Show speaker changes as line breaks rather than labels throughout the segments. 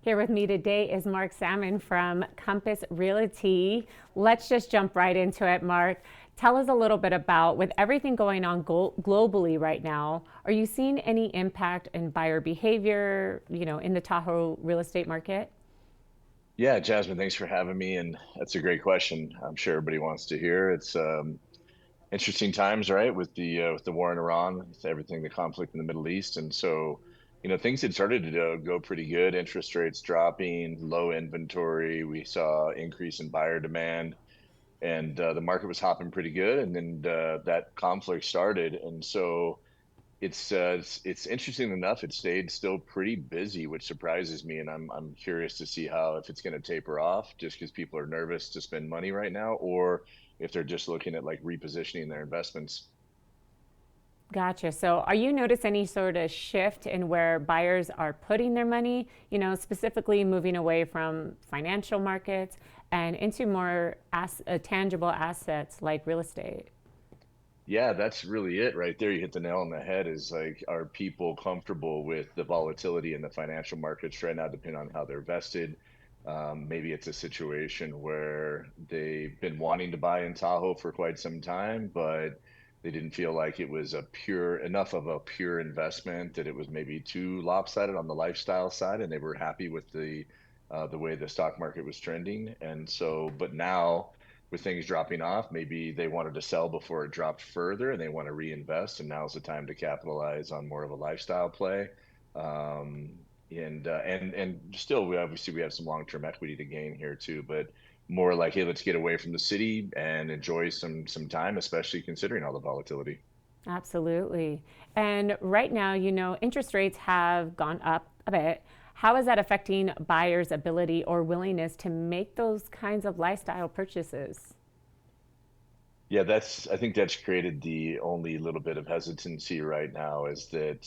Here with me today is Mark Salmon from Compass Realty. Let's just jump right into it, Mark. Tell us a little bit about, with everything going on globally right now, are you seeing any impact in buyer behavior, in the Tahoe real estate market?
Yeah, Jasmine, thanks for having me. And that's a great question. I'm sure everybody wants to hear. It's interesting times, right, with the war in Iran, with everything, the conflict in the Middle East, and so things had started to go pretty good. Interest rates dropping, low inventory. We saw increase in buyer demand, and the market was hopping pretty good. And then that conflict started, and so it's interesting enough. It stayed still pretty busy, which surprises me, and I'm curious to see how if it's going to taper off, just because people are nervous to spend money right now, or if they're just looking at like repositioning their investments.
Gotcha. So, are you notice any sort of shift in where buyers are putting their money, specifically moving away from financial markets and into more tangible assets like real estate?
Yeah, that's really it right there. You hit the nail on the head. Is like, are people comfortable with the volatility in the financial markets right now, depending on how they're vested? Maybe it's a situation where they've been wanting to buy in Tahoe for quite some time, but they didn't feel like it was a pure enough of a pure investment, that it was maybe too lopsided on the lifestyle side, and they were happy with the way the stock market was trending. And so, but now with things dropping off, maybe they wanted to sell before it dropped further and they want to reinvest. And now's the time to capitalize on more of a lifestyle play. Um, and still, we have some long-term equity to gain here too, but more like, hey, let's get away from the city and enjoy some time, especially considering all the volatility.
Absolutely. And right now, interest rates have gone up a bit. How is that affecting buyers' ability or willingness to make those kinds of lifestyle purchases?
Yeah, I think that's created the only little bit of hesitancy right now, is that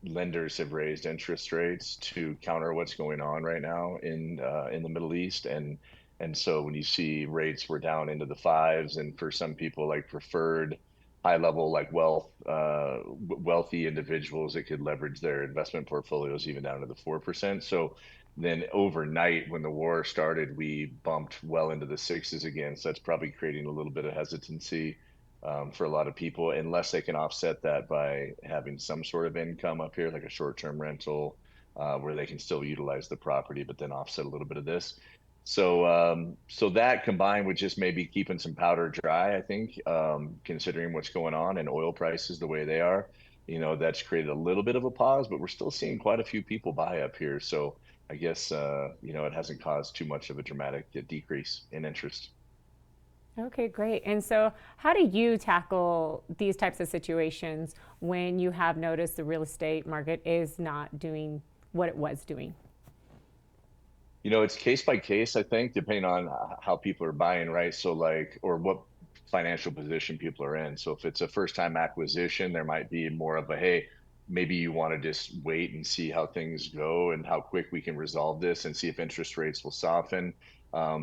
lenders have raised interest rates to counter what's going on right now in the Middle East. And so when you see rates were down into the fives, and for some people like preferred high level like wealthy individuals that could leverage their investment portfolios even down to the 4%. So then overnight, when the war started, we bumped well into the sixes again. So that's probably creating a little bit of hesitancy for a lot of people, unless they can offset that by having some sort of income up here, like a short-term rental, where they can still utilize the property, but then offset a little bit of this. So that combined with just maybe keeping some powder dry, I think, considering what's going on and oil prices the way they are, that's created a little bit of a pause, but we're still seeing quite a few people buy up here. So I guess it hasn't caused too much of a dramatic decrease in interest.
Okay, great. And so, how do you tackle these types of situations when you have noticed the real estate market is not doing what it was doing?
It's case by case, I think, depending on how people are buying, right? So, like, or what financial position people are in. So, if it's a first time acquisition, there might be more of a, hey, maybe you want to just wait and see how things go and how quick we can resolve this and see if interest rates will soften,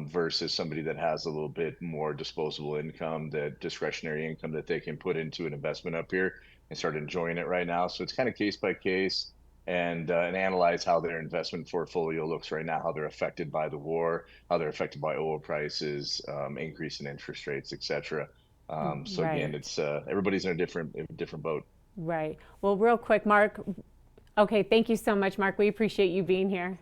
versus somebody that has a little bit more disposable income, that discretionary income that they can put into an investment up here and start enjoying it right now. So, it's kind of case by case, and analyze how their investment portfolio looks right now, how they're affected by the war, how they're affected by oil prices, increase in interest rates, etc. So again,
Right,
it's everybody's in a different boat.
right. Well, real quick, Mark. Okay, thank you so much, Mark. We appreciate you being here.